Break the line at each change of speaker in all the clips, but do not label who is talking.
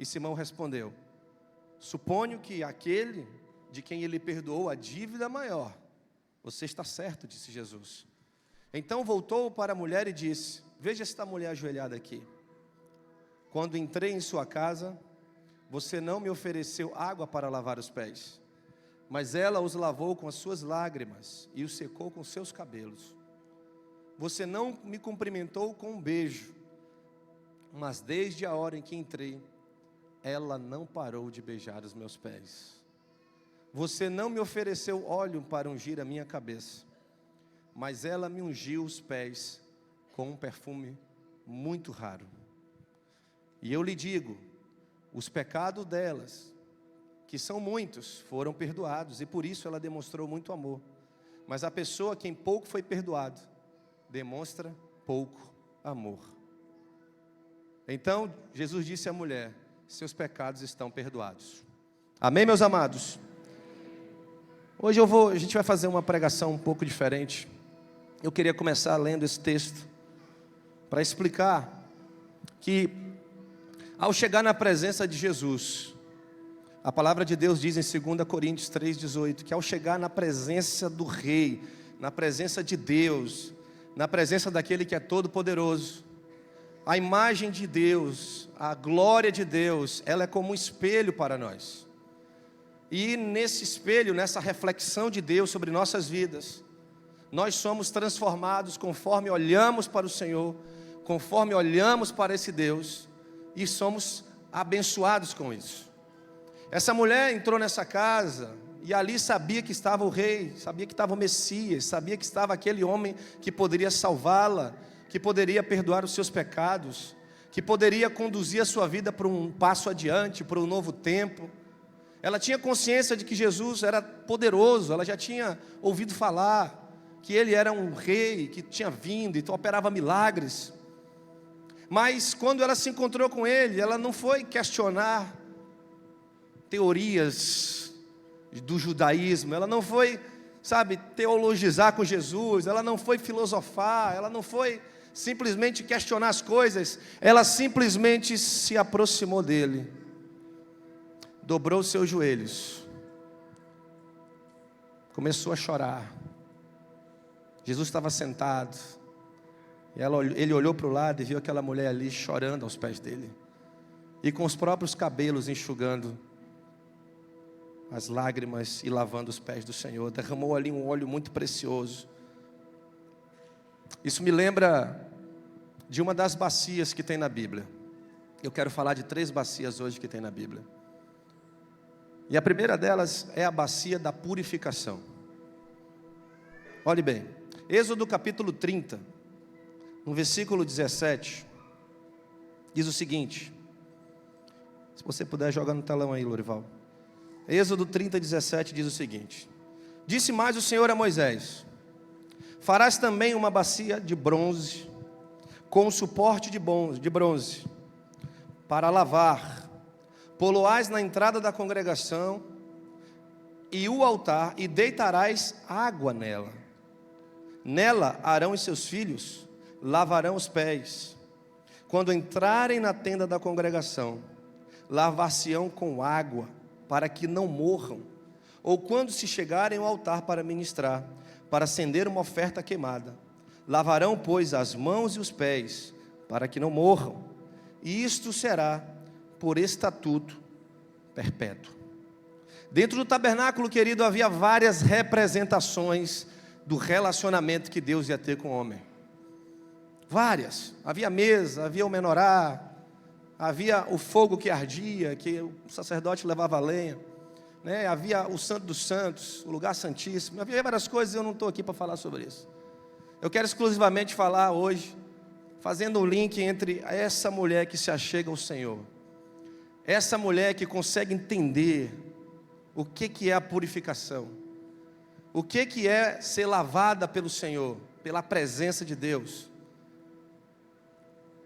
E Simão respondeu: suponho que aquele de quem ele perdoou a dívida maior. Você está certo, disse Jesus. Então voltou para a mulher e disse: veja esta mulher ajoelhada aqui. Quando entrei em sua casa, você não me ofereceu água para lavar os pés, mas ela os lavou com as suas lágrimas e os secou com seus cabelos. Você não me cumprimentou com um beijo, mas desde a hora em que entrei, ela não parou de beijar os meus pés. Você não me ofereceu óleo para ungir a minha cabeça, mas ela me ungiu os pés com um perfume muito raro. E eu lhe digo, os pecados delas, que são muitos, foram perdoados, e por isso ela demonstrou muito amor. Mas a pessoa a quem pouco foi perdoado, demonstra pouco amor. Então Jesus disse à mulher: seus pecados estão perdoados. Amém, meus amados? Hoje a gente vai fazer uma pregação um pouco diferente. Eu queria começar lendo esse texto, para explicar que, ao chegar na presença de Jesus, a palavra de Deus diz em 2 Coríntios 3,18, que ao chegar na presença do Rei, na presença de Deus, na presença daquele que é todo poderoso, a imagem de Deus, a glória de Deus, ela é como um espelho para nós. E nesse espelho, nessa reflexão de Deus sobre nossas vidas, nós somos transformados conforme olhamos para o Senhor, conforme olhamos para esse Deus, e somos abençoados com isso. Essa mulher entrou nessa casa e ali sabia que estava o Rei, sabia que estava o Messias, sabia que estava aquele homem que poderia salvá-la, que poderia perdoar os seus pecados, que poderia conduzir a sua vida para um passo adiante, para um novo tempo. Ela tinha consciência de que Jesus era poderoso, ela já tinha ouvido falar que ele era um rei, que tinha vindo e operava milagres. Mas quando ela se encontrou com ele, ela não foi questionar teorias do judaísmo, ela não foi, teologizar com Jesus, ela não foi filosofar, ela não foi simplesmente questionar as coisas, ela simplesmente se aproximou dele, dobrou seus joelhos, começou a chorar. Jesus estava sentado, e ele olhou para o lado e viu aquela mulher ali chorando aos pés dele, e com os próprios cabelos enxugando as lágrimas e lavando os pés do Senhor. Derramou ali um óleo muito precioso. Isso me lembra de uma das bacias que tem na Bíblia. Eu quero falar de 3 bacias hoje que tem na Bíblia. E a primeira delas é a bacia da purificação. Olhe bem, Êxodo capítulo 30, no versículo 17, diz o seguinte, se você puder jogar no telão aí, Lorival. Êxodo 30, 17 diz o seguinte: disse mais o Senhor a Moisés: farás também uma bacia de bronze, com suporte de bronze, para lavar, pô-lo-ás na entrada da congregação, e o altar, e deitarás água nela. Nela Arão e seus filhos lavarão os pés. Quando entrarem na tenda da congregação, lavar-se-ão com água, para que não morram. Ou quando se chegarem ao altar para ministrar, para acender uma oferta queimada, lavarão, pois, as mãos e os pés, para que não morram. E isto será por estatuto perpétuo. Dentro do tabernáculo, querido, havia várias representações do relacionamento que Deus ia ter com o homem. Várias. Havia mesa, havia o menorá, havia o fogo que ardia, que o sacerdote levava a lenha, né? Havia o Santo dos Santos, o lugar santíssimo. Havia várias coisas, eu não estou aqui para falar sobre isso. Eu quero exclusivamente falar hoje, fazendo um link entre essa mulher que se achega ao Senhor, essa mulher que consegue entender o que é a purificação, o que é ser lavada pelo Senhor, pela presença de Deus.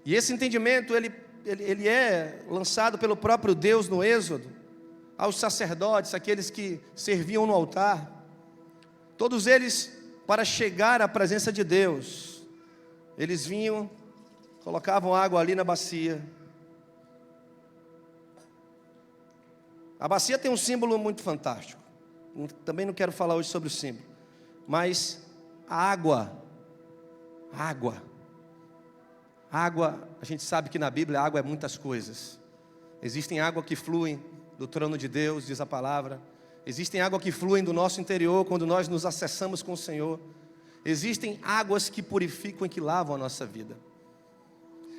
E esse entendimento, ele é lançado pelo próprio Deus no Êxodo, aos sacerdotes, aqueles que serviam no altar. Todos eles, para chegar à presença de Deus, eles vinham, colocavam água ali na bacia, A bacia tem um símbolo muito fantástico. Também não quero falar hoje sobre o símbolo. Mas a água, a gente sabe que na Bíblia a água é muitas coisas. Existem água que fluem do trono de Deus, diz a palavra. Existem água que fluem do nosso interior quando nós nos acessamos com o Senhor. Existem águas que purificam e que lavam a nossa vida.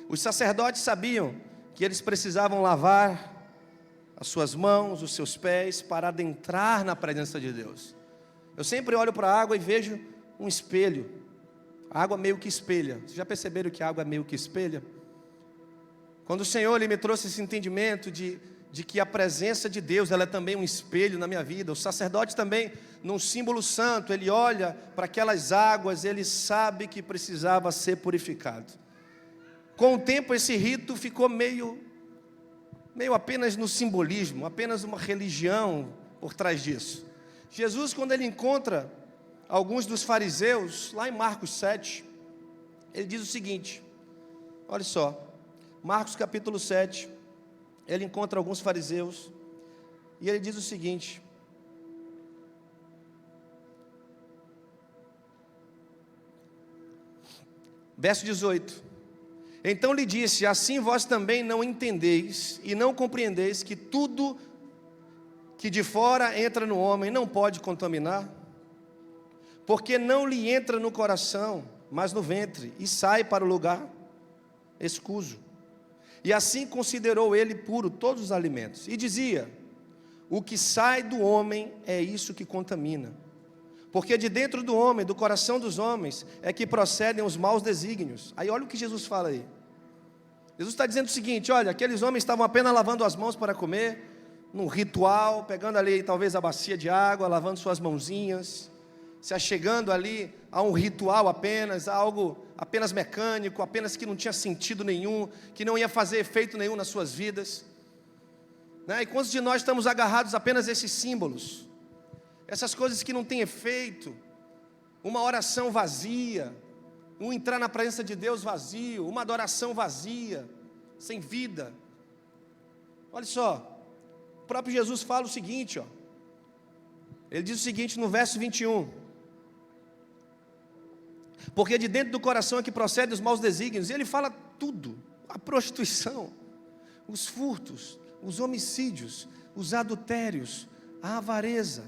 Os sacerdotes sabiam que eles precisavam lavar as suas mãos, os seus pés, para adentrar na presença de Deus. Eu sempre olho para a água e vejo um espelho. A água meio que espelha. Vocês já perceberam que a água meio que espelha? Quando o Senhor Ele me trouxe esse entendimento de que a presença de Deus, ela é também um espelho na minha vida. O sacerdote também, num símbolo santo, ele olha para aquelas águas, ele sabe que precisava ser purificado. Com o tempo esse rito ficou meio apenas no simbolismo, apenas uma religião por trás disso. Jesus, quando ele encontra alguns dos fariseus, lá em Marcos 7, ele diz o seguinte, olha só, Marcos capítulo 7, ele encontra alguns fariseus, e ele diz o seguinte, verso 18, então lhe disse, assim vós também não entendeis, e não compreendeis que tudo que de fora entra no homem não pode contaminar, porque não lhe entra no coração, mas no ventre, e sai para o lugar escuso. E assim considerou ele puro todos os alimentos, e dizia, o que sai do homem é isso que contamina, porque de dentro do homem, do coração dos homens, é que procedem os maus desígnios. Aí olha o que Jesus fala aí, Jesus está dizendo o seguinte, olha, aqueles homens estavam apenas lavando as mãos para comer, num ritual, pegando ali talvez a bacia de água, lavando suas mãozinhas, se achegando ali a um ritual apenas, a algo apenas mecânico, apenas que não tinha sentido nenhum, que não ia fazer efeito nenhum nas suas vidas, né? E quantos de nós estamos agarrados apenas a esses símbolos, essas coisas que não têm efeito, uma oração vazia, um entrar na presença de Deus vazio, uma adoração vazia, sem vida. Olha só, o próprio Jesus fala o seguinte, ó, ele diz o seguinte no verso 21, porque de dentro do coração é que procedem os maus desígnios, e ele fala tudo, a prostituição, os furtos, os homicídios, os adultérios, a avareza,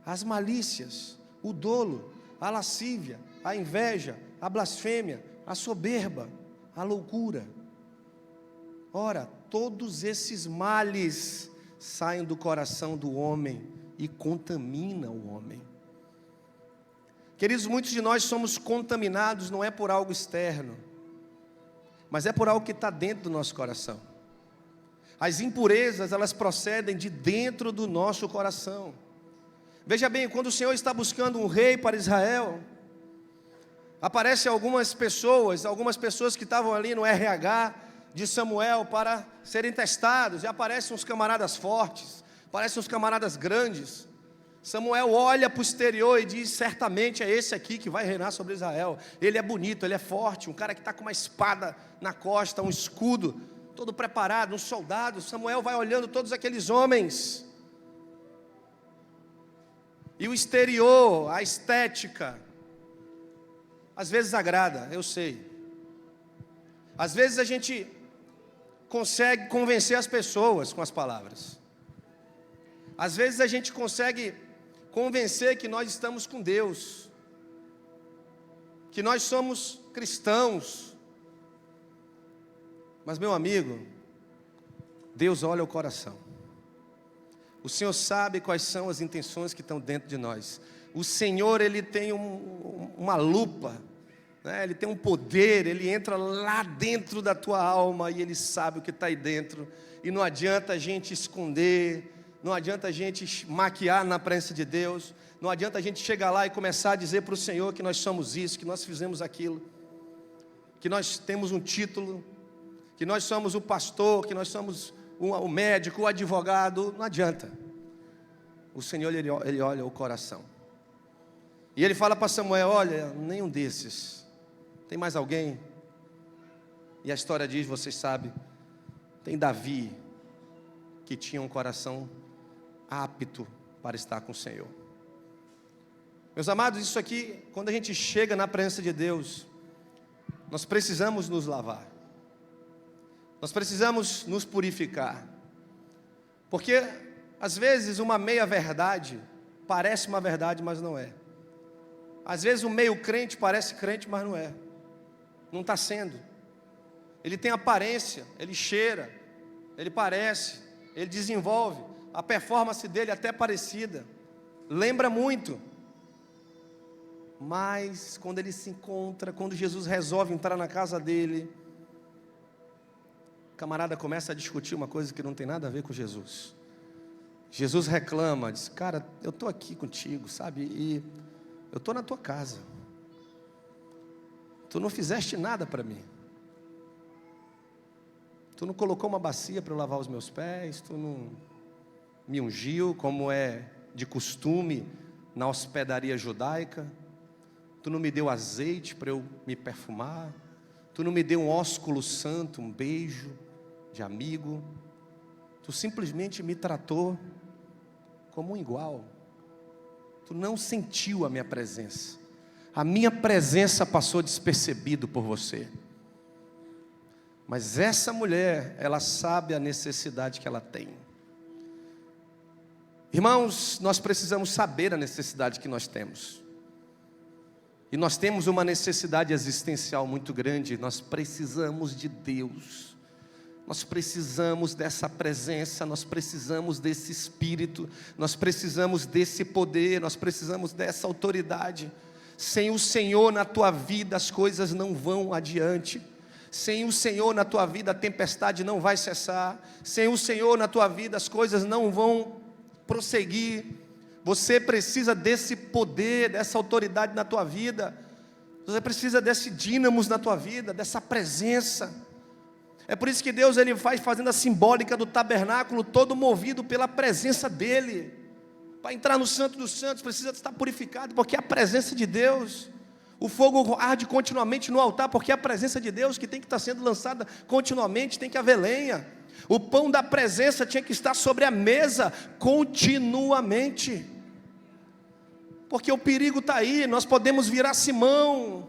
as malícias, o dolo, a lascívia, a inveja, a blasfêmia, a soberba, a loucura. Ora, todos esses males saem do coração do homem e contaminam o homem. Queridos, muitos de nós somos contaminados não é por algo externo, mas é por algo que está dentro do nosso coração. As impurezas, elas procedem de dentro do nosso coração. Veja bem, quando o Senhor está buscando um rei para Israel, aparecem algumas pessoas que estavam ali no RH de Samuel para serem testados, e aparecem uns camaradas fortes, aparecem uns camaradas grandes. Samuel olha para o exterior e diz, certamente é esse aqui que vai reinar sobre Israel, ele é bonito, ele é forte, um cara que está com uma espada na costa, um escudo, todo preparado, um soldado. Samuel vai olhando todos aqueles homens, e o exterior, a estética, às vezes agrada, eu sei. Às vezes a gente consegue convencer as pessoas com as palavras. Às vezes a gente consegue convencer que nós estamos com Deus, que nós somos cristãos. Mas, meu amigo, Deus olha o coração. O Senhor sabe quais são as intenções que estão dentro de nós. O Senhor, Ele tem uma lupa, né? Ele tem um poder, Ele entra lá dentro da tua alma e Ele sabe o que está aí dentro. E não adianta a gente esconder, não adianta a gente maquiar na presença de Deus, não adianta a gente chegar lá e começar a dizer para o Senhor que nós somos isso, que nós fizemos aquilo, que nós temos um título, que nós somos o pastor, que nós somos o médico, o advogado. Não adianta. O Senhor, Ele olha o coração. E Ele fala para Samuel, olha, nenhum desses. Tem mais alguém? E a história diz, vocês sabem, tem Davi, que tinha um coração apto para estar com o Senhor. Meus amados, isso aqui, quando a gente chega na presença de Deus, nós precisamos nos lavar. Nós precisamos nos purificar. Porque, às vezes, uma meia-verdade parece uma verdade, mas não é. Às vezes, um meio crente parece crente, mas não é. Não está sendo. Ele tem aparência, ele cheira, ele parece, ele desenvolve. A performance dele é até parecida. Lembra muito. Mas, quando ele se encontra, quando Jesus resolve entrar na casa dele, o camarada começa a discutir uma coisa que não tem nada a ver com Jesus. Jesus reclama, diz: cara, eu estou aqui contigo, sabe? E eu estou na tua casa. Tu não fizeste nada para mim. Tu não colocou uma bacia para eu lavar os meus pés. Tu não me ungiu, como é de costume na hospedaria judaica. Tu não me deu azeite para eu me perfumar. Tu não me deu um ósculo santo, um beijo de amigo. Tu simplesmente me tratou como um igual. Tu não sentiu a minha presença. A minha presença passou despercebido por você. Mas essa mulher, ela sabe a necessidade que ela tem. Irmãos, nós precisamos saber a necessidade que nós temos. E nós temos uma necessidade existencial muito grande. Nós precisamos de Deus. Nós precisamos dessa presença, nós precisamos desse Espírito, nós precisamos desse poder, nós precisamos dessa autoridade. Sem o Senhor na tua vida, as coisas não vão adiante. Sem o Senhor na tua vida, a tempestade não vai cessar. Sem o Senhor na tua vida, as coisas não vão prosseguir. Você precisa desse poder, dessa autoridade na tua vida. Você precisa desse dínamos na tua vida, dessa presença. É por isso que Deus ele faz fazendo a simbólica do tabernáculo, todo movido pela presença dEle. Para entrar no Santo dos Santos, precisa estar purificado, porque é a presença de Deus. O fogo arde continuamente no altar, porque é a presença de Deus que tem que estar sendo lançada continuamente, tem que haver lenha. O pão da presença tinha que estar sobre a mesa continuamente. Porque o perigo está aí, nós podemos virar Simão.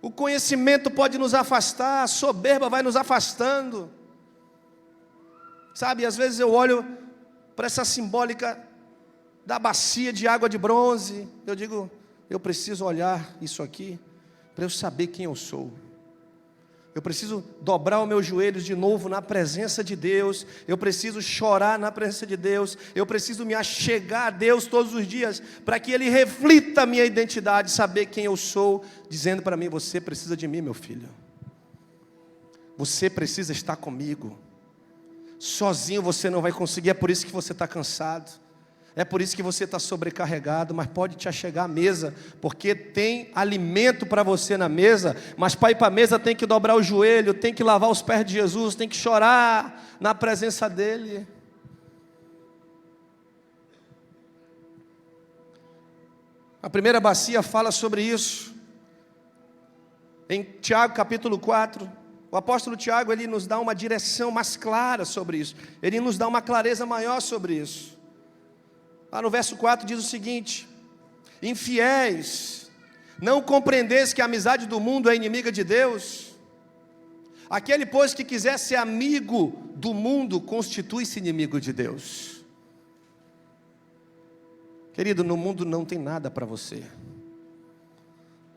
O conhecimento pode nos afastar, a soberba vai nos afastando. Sabe, às vezes eu olho para essa simbólica da bacia de água de bronze. Eu digo, eu preciso olhar isso aqui para eu saber quem eu sou. Eu preciso dobrar os meus joelhos de novo na presença de Deus. Eu preciso chorar na presença de Deus. Eu preciso me achegar a Deus todos os dias, para que Ele reflita a minha identidade, saber quem eu sou, dizendo para mim: você precisa de mim, meu filho. Você precisa estar comigo. Sozinho você não vai conseguir, é por isso que você está cansado. É por isso que você está sobrecarregado, mas pode te achegar à mesa, porque tem alimento para você na mesa. Mas para ir para a mesa tem que dobrar o joelho, tem que lavar os pés de Jesus, tem que chorar na presença dEle. A primeira bacia fala sobre isso. Em Tiago capítulo 4, o apóstolo Tiago ele nos dá uma direção mais clara sobre isso. Ele nos dá uma clareza maior sobre isso. Lá no verso 4 diz o seguinte: infiéis, não compreendeis que a amizade do mundo é inimiga de Deus? Aquele, pois, que quiser ser amigo do mundo, constitui-se inimigo de Deus. Querido, no mundo não tem nada para você.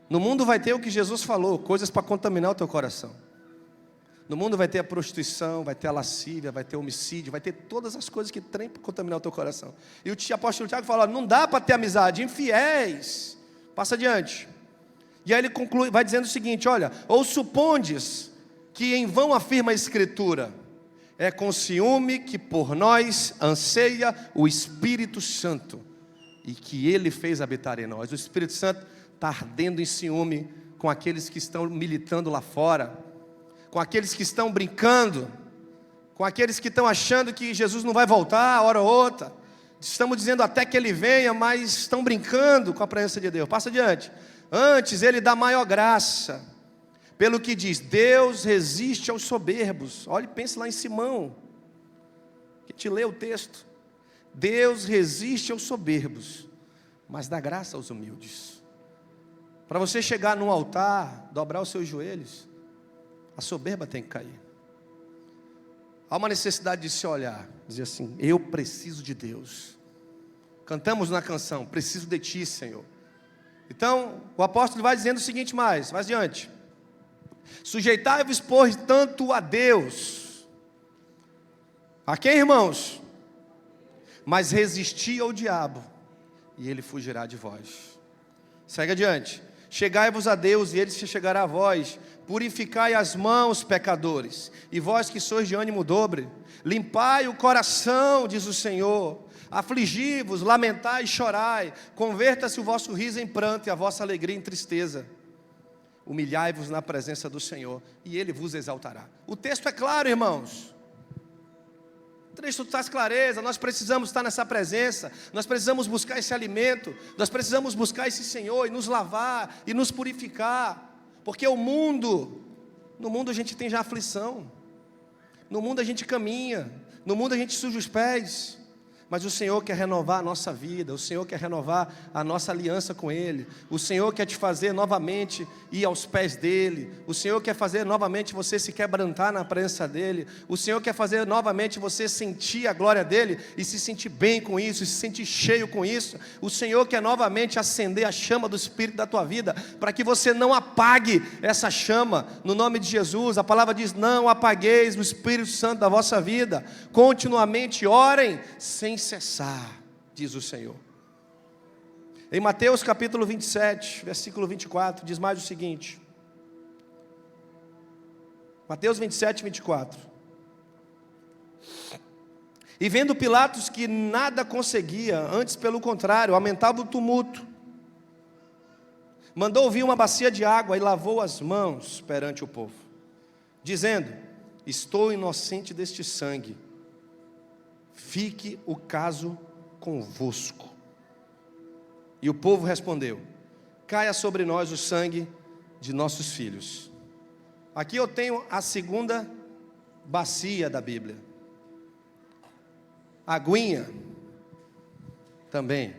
No mundo vai ter o que Jesus falou, coisas para contaminar o teu coração. No mundo vai ter a prostituição, vai ter a lascívia, vai ter o homicídio, vai ter todas as coisas que tem para contaminar o teu coração. E o apóstolo Tiago fala: não dá para ter amizade, infiéis. Passa adiante. E aí ele conclui, vai dizendo o seguinte: olha, ou supondes que em vão afirma a Escritura, é com ciúme que por nós anseia o Espírito Santo, e que Ele fez habitar em nós. O Espírito Santo está ardendo em ciúme com aqueles que estão militando lá fora, com aqueles que estão brincando, com aqueles que estão achando que Jesus não vai voltar, hora ou outra. Estamos dizendo até que Ele venha, mas estão brincando com a presença de Deus. Passa adiante. Antes Ele dá maior graça, pelo que diz: Deus resiste aos soberbos. Olha e pense lá em Simão, que te lê o texto. Deus resiste aos soberbos, mas dá graça aos humildes. Para você chegar num altar, dobrar os seus joelhos, a soberba tem que cair. Há uma necessidade de se olhar, dizer assim: eu preciso de Deus. Cantamos na canção: preciso de Ti, Senhor. Então, o apóstolo vai dizendo o seguinte mais adiante: sujeitai-vos, portanto, a Deus. A quem, irmãos? Mas resisti ao diabo, e ele fugirá de vós. Segue adiante. Chegai-vos a Deus, e ele se chegará a vós. Purificai as mãos, pecadores, e vós que sois de ânimo dobre, limpai o coração, diz o Senhor. Afligi-vos, lamentai e chorai. Converta-se o vosso riso em pranto e a vossa alegria em tristeza. Humilhai-vos na presença do Senhor, e Ele vos exaltará. O texto é claro, irmãos. O texto traz clareza. Nós precisamos estar nessa presença. Nós precisamos buscar esse alimento. Nós precisamos buscar esse Senhor e nos lavar e nos purificar. Porque no mundo a gente tem já aflição. No mundo a gente caminha. No mundo a gente suja os pés. Mas o Senhor quer renovar a nossa vida, o Senhor quer renovar a nossa aliança com Ele, o Senhor quer te fazer novamente ir aos pés dEle, o Senhor quer fazer novamente você se quebrantar na presença dEle, o Senhor quer fazer novamente você sentir a glória dEle e se sentir bem com isso, e se sentir cheio com isso. O Senhor quer novamente acender a chama do Espírito da tua vida, para que você não apague essa chama, no nome de Jesus. A palavra diz: não apagueis o Espírito Santo da vossa vida, continuamente orem sem cessar, diz o Senhor. Em Mateus capítulo 27, versículo 24, diz mais o seguinte. Mateus 27, 24. E vendo Pilatos que nada conseguia, antes pelo contrário, aumentava o tumulto, mandou vir uma bacia de água e lavou as mãos perante o povo, dizendo: estou inocente deste sangue, fique o caso convosco. E o povo respondeu: caia sobre nós o sangue de nossos filhos. Aqui eu tenho a segunda bacia da Bíblia. Aguinha também.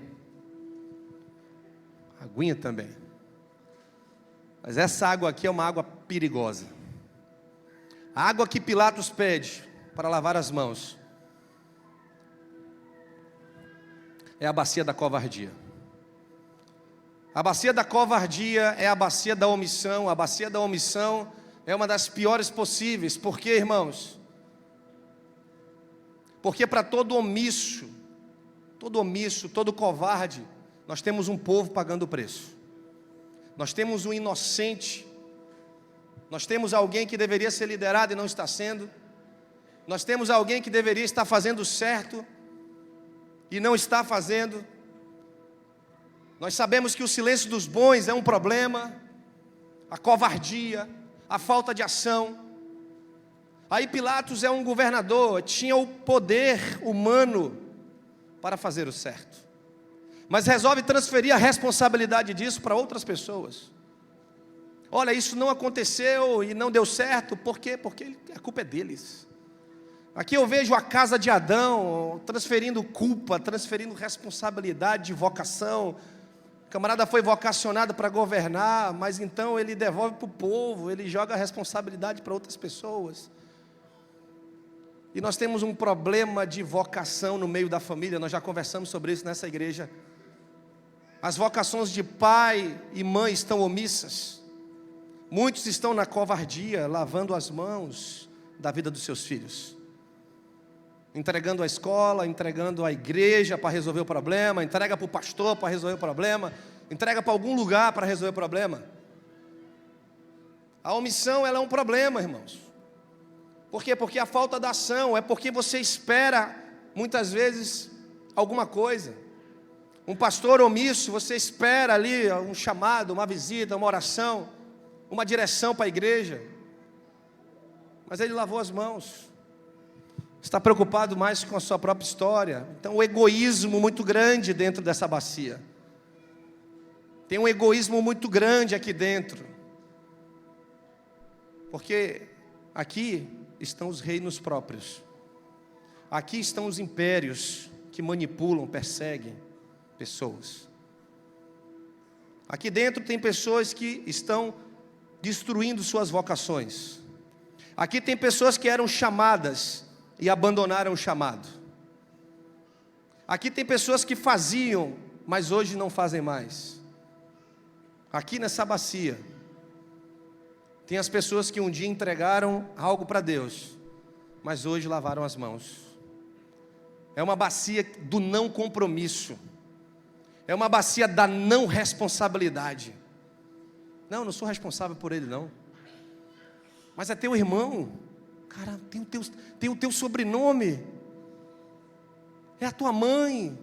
Aguinha também. Mas essa água aqui é uma água perigosa. A água que Pilatos pede para lavar as mãos é a bacia da covardia. A bacia da covardia é a bacia da omissão. A bacia da omissão é uma das piores possíveis. Por quê, irmãos? Porque para todo omisso, todo covarde, nós temos um povo pagando o preço. Nós temos um inocente. Nós temos alguém que deveria ser liderado e não está sendo. Nós temos alguém que deveria estar fazendo certo e não está fazendo. Nós sabemos que o silêncio dos bons é um problema, a covardia, a falta de ação. Aí Pilatos é um governador, tinha o poder humano para fazer o certo, mas resolve transferir a responsabilidade disso para outras pessoas. Olha, isso não aconteceu e não deu certo, por quê? Porque a culpa é deles. Aqui eu vejo a casa de Adão transferindo culpa, transferindo responsabilidade de vocação. O camarada foi vocacionado para governar, mas então ele devolve para o povo, ele joga a responsabilidade para outras pessoas. E nós temos um problema de vocação no meio da família, nós já conversamos sobre isso nessa igreja. As vocações de pai e mãe estão omissas. Muitos estão na covardia, lavando as mãos da vida dos seus filhos. Entregando a escola, entregando a igreja para resolver o problema, entrega para o pastor para resolver o problema, entrega para algum lugar para resolver o problema. A omissão, ela é um problema, irmãos. Por quê? Porque a falta da ação é porque você espera, muitas vezes, alguma coisa. Um pastor omisso, você espera ali um chamado, uma visita, uma oração, uma direção para a igreja, mas ele lavou as mãos. Está preocupado mais com a sua própria história. Então o egoísmo muito grande dentro dessa bacia. Tem um egoísmo muito grande aqui dentro. Porque aqui estão os reinos próprios. Aqui estão os impérios que manipulam, perseguem pessoas. Aqui dentro tem pessoas que estão destruindo suas vocações. Aqui tem pessoas que eram chamadas e abandonaram o chamado. Aqui tem pessoas que faziam, mas hoje não fazem mais. Aqui nessa bacia tem as pessoas que um dia entregaram algo para Deus, mas hoje lavaram as mãos. É uma bacia do não compromisso. É uma bacia da não responsabilidade. Não sou responsável por ele não. Mas é teu irmão. Cara, tem o teu sobrenome. É a tua mãe.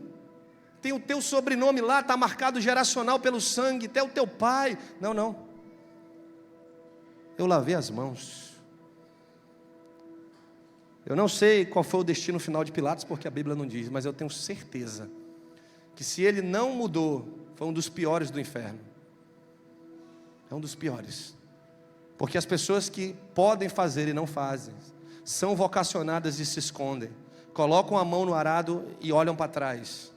Tem o teu sobrenome lá, está marcado geracional pelo sangue, até o teu pai. Não. Eu lavei as mãos. Eu não sei qual foi o destino final de Pilatos, porque a Bíblia não diz, mas eu tenho certeza que se ele não mudou, foi um dos piores do inferno. É um dos piores. Porque as pessoas que podem fazer e não fazem, são vocacionadas e se escondem, colocam a mão no arado e olham para trás.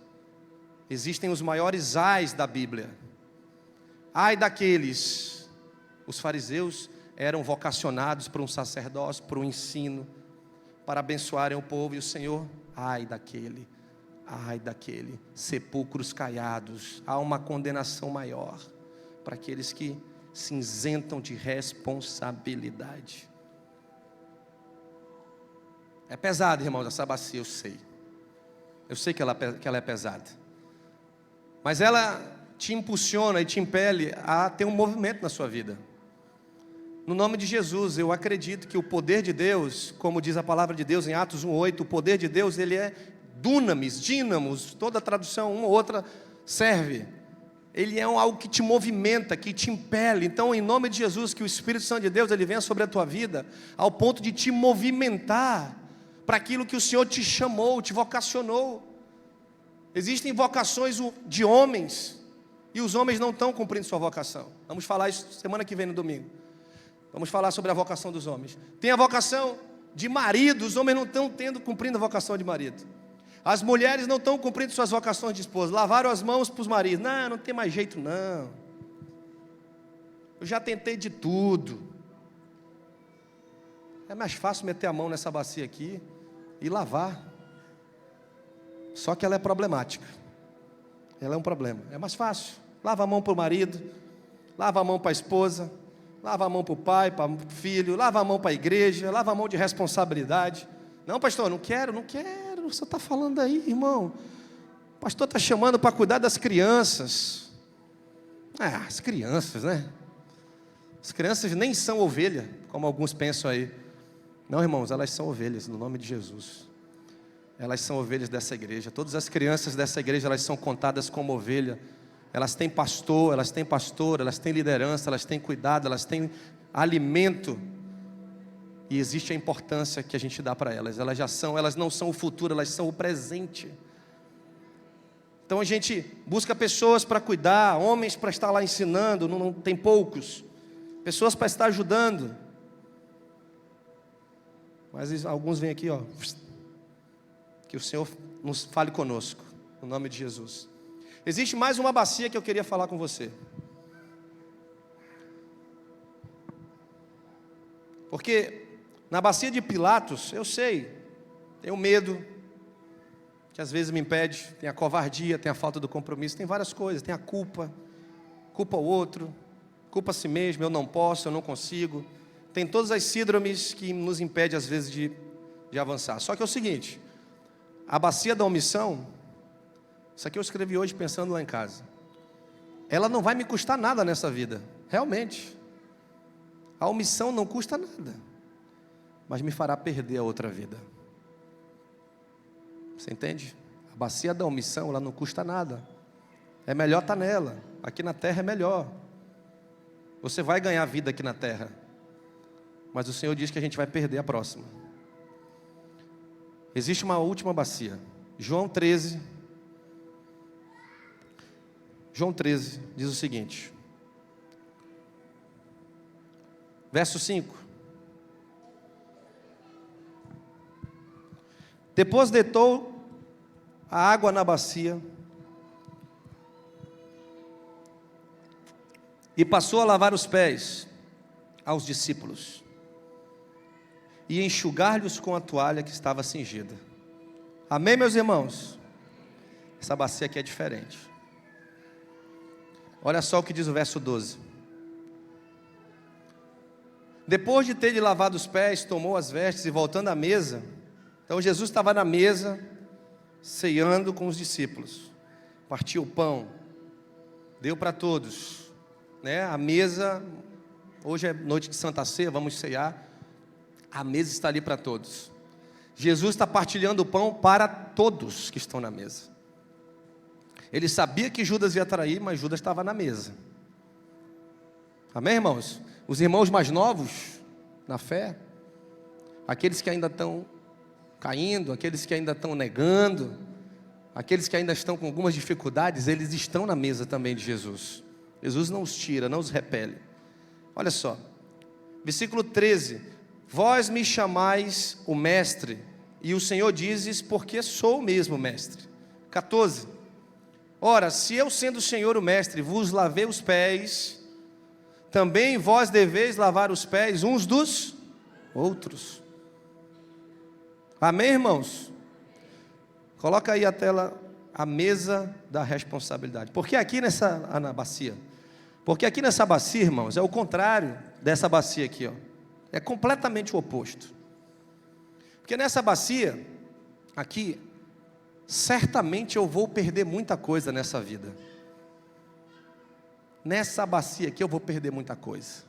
Existem os maiores ais da Bíblia. Ai daqueles, os fariseus eram vocacionados para um sacerdócio, para um ensino, para abençoarem o povo, e o Senhor, ai daquele, sepulcros caiados. Há uma condenação maior para aqueles que se isentam de responsabilidade. É pesado, irmãos, essa bacia, eu sei que ela é pesada, mas ela te impulsiona e te impele a ter um movimento na sua vida. No nome de Jesus, eu acredito que o poder de Deus, como diz a palavra de Deus em Atos 1:8, o poder de Deus, ele é dunamis, dínamos, toda tradução, uma ou outra serve. Ele é algo que te movimenta, que te impele. Então, em nome de Jesus, que o Espírito Santo de Deus, ele venha sobre a tua vida, ao ponto de te movimentar para aquilo que o Senhor te chamou, te vocacionou. Existem vocações de homens, e os homens não estão cumprindo sua vocação. Vamos falar isso semana que vem no domingo. Vamos falar sobre a vocação dos homens. Tem a vocação de marido, os homens não estão cumprindo a vocação de marido. As mulheres não estão cumprindo suas vocações de esposa. Lavaram as mãos para os maridos. Não tem mais jeito não. Eu já tentei de tudo. É mais fácil meter a mão nessa bacia aqui e lavar. Só que ela é problemática. Ela é um problema. É mais fácil. Lava a mão para o marido, lava a mão para a esposa, lava a mão para o pai, para o filho, lava a mão para a igreja, lava a mão de responsabilidade. Não, pastor, não quero. O senhor está falando aí, irmão. O pastor está chamando para cuidar das crianças. As crianças, né? As crianças nem são ovelha, como alguns pensam aí. Não, irmãos, elas são ovelhas, no nome de Jesus. Elas são ovelhas dessa igreja. Todas as crianças dessa igreja, elas são contadas como ovelha. Elas têm pastor, elas têm pastora, elas têm liderança, elas têm cuidado, elas têm alimento. E existe a importância que a gente dá para elas. Elas não são o futuro, elas são o presente. Então a gente busca pessoas para cuidar, homens para estar lá ensinando, não tem poucos. Pessoas para estar ajudando. Mas alguns vêm aqui, ó. Que o Senhor nos fale conosco, no nome de Jesus. Existe mais uma bacia que eu queria falar com você. Porque na bacia de Pilatos, eu sei, tem o medo, que às vezes me impede, tem a covardia, tem a falta do compromisso, tem várias coisas, tem a culpa o outro, culpa a si mesmo, eu não posso, eu não consigo. Tem todas as síndromes que nos impedem às vezes de avançar. Só que é o seguinte, a bacia da omissão, isso aqui eu escrevi hoje pensando lá em casa, ela não vai me custar nada nessa vida, realmente. A omissão não custa nada, mas me fará perder a outra vida. Você entende? A bacia da omissão, ela não custa nada. É melhor estar nela. Aqui na terra é melhor. Você vai ganhar vida aqui na terra, mas o Senhor diz que a gente vai perder a próxima. Existe uma última bacia. João 13 diz o seguinte, verso 5. Depois deitou a água na bacia e passou a lavar os pés aos discípulos e enxugar-lhes com a toalha que estava cingida. Amém, meus irmãos? Essa bacia aqui é diferente. Olha só o que diz o verso 12. Depois de ter lhe lavado os pés, tomou as vestes e voltando à mesa. Então Jesus estava na mesa, ceando com os discípulos. Partiu o pão, deu para todos, né? A mesa, hoje é noite de Santa Ceia, vamos ceiar. A mesa está ali para todos. Jesus está partilhando o pão para todos que estão na mesa. Ele sabia que Judas ia trair, mas Judas estava na mesa. Amém, irmãos? Os irmãos mais novos na fé, aqueles que ainda estão caindo, aqueles que ainda estão negando, aqueles que ainda estão com algumas dificuldades, eles estão na mesa também de Jesus. Jesus não os tira, não os repele. Olha só, versículo 13: vós me chamais o mestre, e o Senhor dizes, porque sou mesmo mestre. 14: ora, se eu sendo o Senhor o mestre, vos lavei os pés, também vós deveis lavar os pés uns dos outros. Amém, irmãos? Coloca aí a tela, a mesa da responsabilidade. Porque aqui na bacia, porque aqui nessa bacia, irmãos, é o contrário dessa bacia aqui, ó. É completamente o oposto. Porque nessa bacia aqui, certamente eu vou perder muita coisa nessa vida. Nessa bacia aqui eu vou perder muita coisa.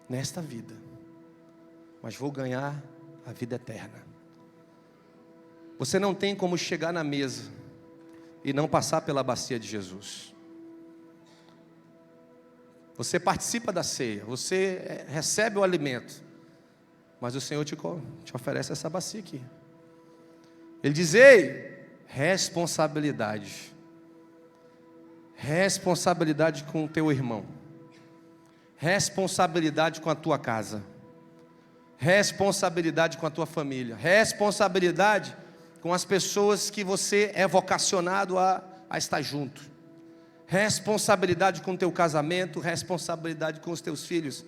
Nesta vida. Mas vou ganhar a vida eterna. Você não tem como chegar na mesa e não passar pela bacia de Jesus. Você participa da ceia, você recebe o alimento, mas o Senhor te oferece essa bacia aqui. Ele diz: ei, responsabilidade. Responsabilidade com o teu irmão. Responsabilidade com a tua casa. Responsabilidade com a tua família. Responsabilidade com as pessoas que você é vocacionado a estar junto. Responsabilidade com o teu casamento. Responsabilidade com os teus filhos.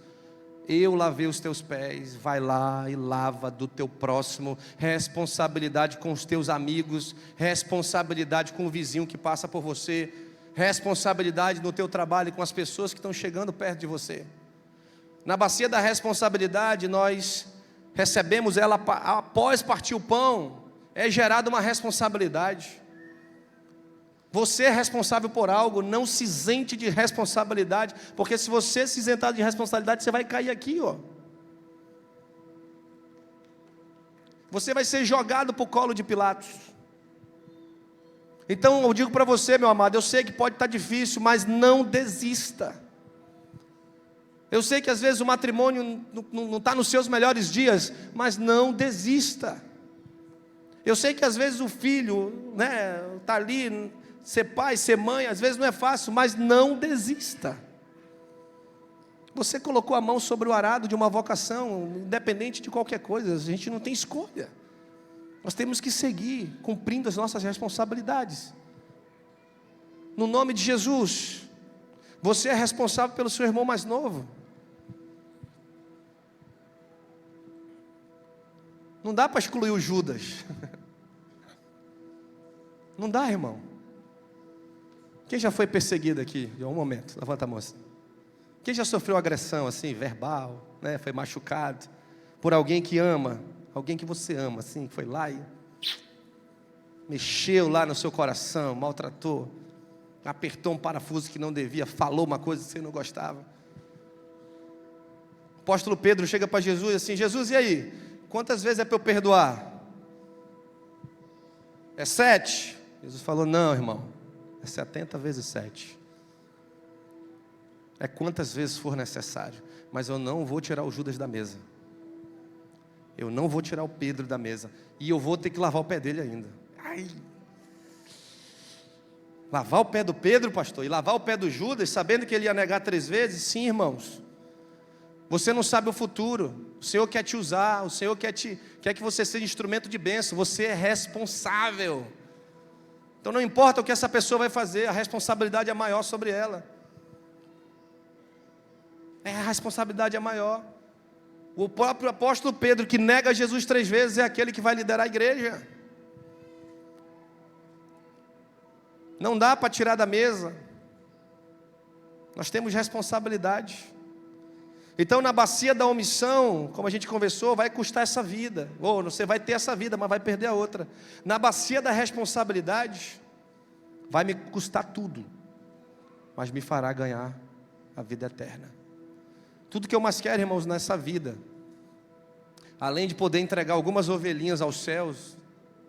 Eu lavei os teus pés, vai lá e lava do teu próximo. Responsabilidade com os teus amigos, responsabilidade com o vizinho que passa por você, responsabilidade no teu trabalho com as pessoas que estão chegando perto de você. Na bacia da responsabilidade, nós recebemos ela após partir o pão, é gerada uma responsabilidade. Você é responsável por algo, não se isente de responsabilidade, porque se você se isentar de responsabilidade, você vai cair aqui, ó. Você vai ser jogado para o colo de Pilatos. Então eu digo para você, meu amado, eu sei que pode estar difícil, mas não desista. Eu sei que às vezes o matrimônio não está nos seus melhores dias, mas não desista. Eu sei que às vezes o filho, né, está ali. Ser pai, ser mãe, às vezes não é fácil, mas não desista. Você colocou a mão sobre o arado de uma vocação, independente de qualquer coisa, a gente não tem escolha. Nós temos que seguir, cumprindo as nossas responsabilidades. No nome de Jesus, você é responsável pelo seu irmão mais novo. Não dá para excluir o Judas. Não dá, irmão. Quem já foi perseguido aqui? De um momento, levanta a mão. Quem já sofreu agressão assim, verbal, né? Foi machucado por alguém que ama, alguém que você ama, assim, foi lá e mexeu lá no seu coração, maltratou, apertou um parafuso que não devia, falou uma coisa que você não gostava. O apóstolo Pedro chega para Jesus assim: Jesus, e aí? Quantas vezes é para eu perdoar? É 7? Jesus falou: não, irmão. É 70 vezes 7. É quantas vezes for necessário. Mas eu não vou tirar o Judas da mesa. Eu não vou tirar o Pedro da mesa. E eu vou ter que lavar o pé dele ainda. Ai. Lavar o pé do Pedro, pastor, e lavar o pé do Judas, sabendo que ele ia negar 3 vezes? Sim, irmãos. Você não sabe o futuro. O Senhor quer te usar. O Senhor quer que você seja instrumento de bênção. Você é responsável. Então não importa o que essa pessoa vai fazer, a responsabilidade é maior sobre ela. A responsabilidade é maior. O próprio apóstolo Pedro, que nega Jesus 3 vezes, é aquele que vai liderar a igreja. Não dá para tirar da mesa. Nós temos responsabilidade. Então na bacia da omissão, como a gente conversou, vai custar essa vida. Ou você vai ter essa vida, mas vai perder a outra. Na bacia da responsabilidade, vai me custar tudo, mas me fará ganhar a vida eterna. Tudo que eu mais quero, irmãos, nessa vida, além de poder entregar algumas ovelhinhas aos céus,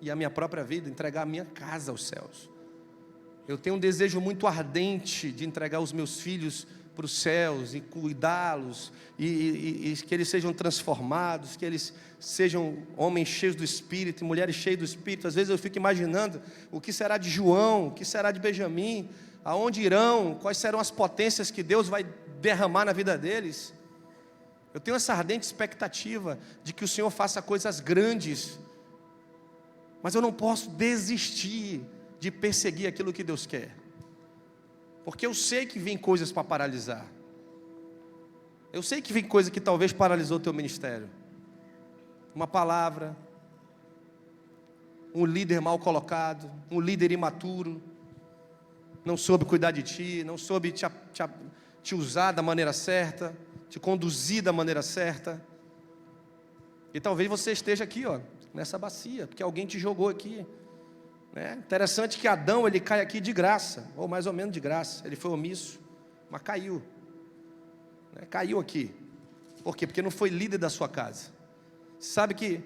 e a minha própria vida, entregar a minha casa aos céus. Eu tenho um desejo muito ardente de entregar os meus filhos para os céus, e cuidá-los, e que eles sejam transformados, que eles sejam homens cheios do Espírito, e mulheres cheias do Espírito. Às vezes eu fico imaginando o que será de João, o que será de Benjamim, aonde irão, quais serão as potências que Deus vai derramar na vida deles. Eu tenho essa ardente expectativa de que o Senhor faça coisas grandes, mas eu não posso desistir de perseguir aquilo que Deus quer. Porque eu sei que vem coisas para paralisar. Eu sei que vem coisa que talvez paralisou o teu ministério. Uma palavra, um líder mal colocado, um líder imaturo, não soube cuidar de ti, não soube te usar da maneira certa, te conduzir da maneira certa. E talvez você esteja aqui, nessa bacia, porque alguém te jogou aqui. Interessante que Adão, ele cai aqui de graça, ou mais ou menos de graça. Ele foi omisso, mas caiu. Caiu aqui. Por quê? Porque não foi líder da sua casa. Sabe que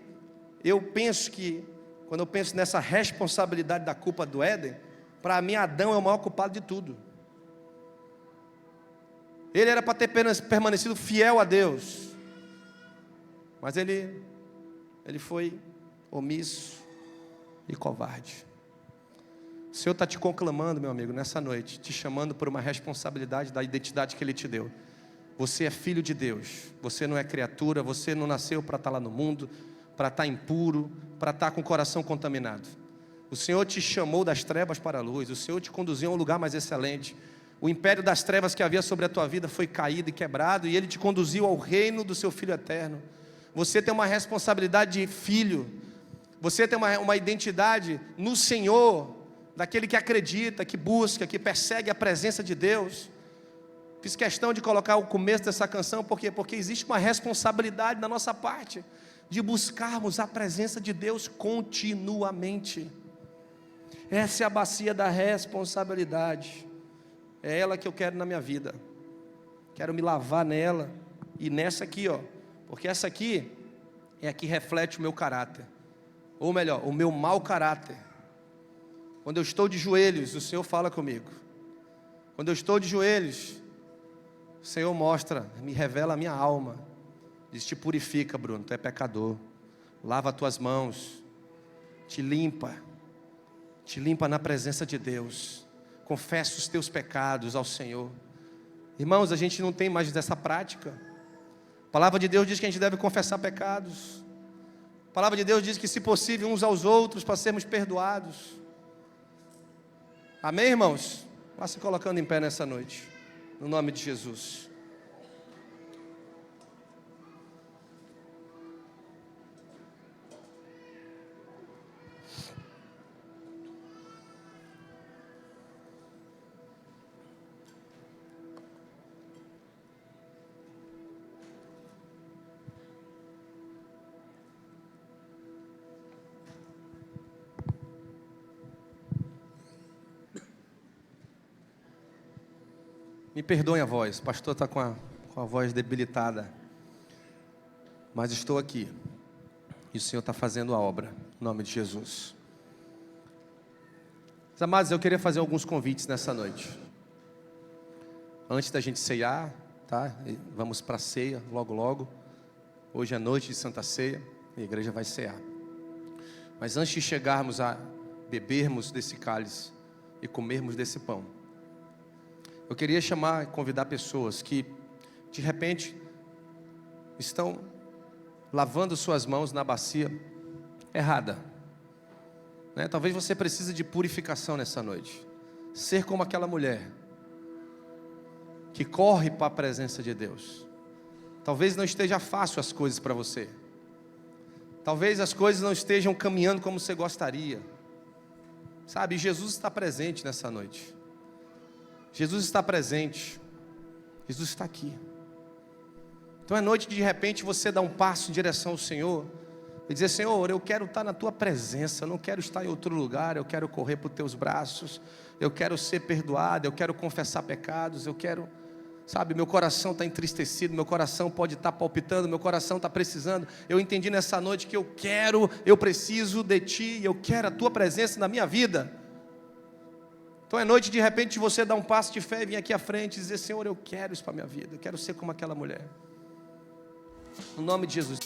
eu penso que, quando eu penso nessa responsabilidade da culpa do Éden, para mim Adão é o maior culpado de tudo. Ele era para ter permanecido fiel a Deus, mas ele foi omisso e covarde. O Senhor está te conclamando, meu amigo, nessa noite, te chamando por uma responsabilidade da identidade que Ele te deu. Você é filho de Deus, você não é criatura, você não nasceu para estar lá no mundo, para estar impuro, para estar com o coração contaminado. O Senhor te chamou das trevas para a luz, o Senhor te conduziu a um lugar mais excelente. O império das trevas que havia sobre a tua vida foi caído e quebrado, e Ele te conduziu ao reino do seu Filho eterno. Você tem uma responsabilidade de filho, você tem uma identidade no Senhor, daquele que acredita, que busca, que persegue a presença de Deus. Fiz questão de colocar o começo dessa canção, por quê? Porque existe uma responsabilidade da nossa parte, de buscarmos a presença de Deus continuamente. Essa é a bacia da responsabilidade, é ela que eu quero na minha vida, quero me lavar nela, e nessa aqui, porque essa aqui é a que reflete o meu caráter, ou melhor, o meu mau caráter. Quando eu estou de joelhos, o Senhor fala comigo. Quando eu estou de joelhos, o Senhor mostra, me revela a minha alma. Diz: te purifica, Bruno, tu é pecador. Lava as tuas mãos, te limpa na presença de Deus. Confessa os teus pecados ao Senhor. Irmãos, a gente não tem mais dessa prática. A palavra de Deus diz que a gente deve confessar pecados. A palavra de Deus diz que, se possível, uns aos outros, para sermos perdoados. Amém, irmãos? Vá se colocando em pé nessa noite, no nome de Jesus. Me perdoem a voz, o pastor está com a voz debilitada, mas estou aqui, e o Senhor está fazendo a obra, em nome de Jesus. Meus amados, eu queria fazer alguns convites nessa noite, antes da gente ceiar, tá? Vamos para a ceia, logo logo, hoje é noite de Santa Ceia, a igreja vai cear, mas antes de chegarmos a bebermos desse cálice, e comermos desse pão, eu queria chamar e convidar pessoas que, de repente, estão lavando suas mãos na bacia errada, né? Talvez você precise de purificação nessa noite. Ser como aquela mulher que corre para a presença de Deus. Talvez não esteja fácil as coisas para você. Talvez as coisas não estejam caminhando como você gostaria. Sabe, Jesus está presente nessa noite. Jesus está presente. Jesus está aqui. Então é noite de repente você dar um passo em direção ao Senhor e dizer: Senhor, eu quero estar na Tua presença, eu não quero estar em outro lugar, eu quero correr para os Teus braços, eu quero ser perdoado, eu quero confessar pecados, eu quero, sabe, meu coração está entristecido, meu coração pode estar palpitando, meu coração está precisando. Eu entendi nessa noite que eu preciso de Ti, eu quero a Tua presença na minha vida. Então é noite de repente você dar um passo de fé e vir aqui à frente e dizer: Senhor, eu quero isso para a minha vida, eu quero ser como aquela mulher. No nome de Jesus.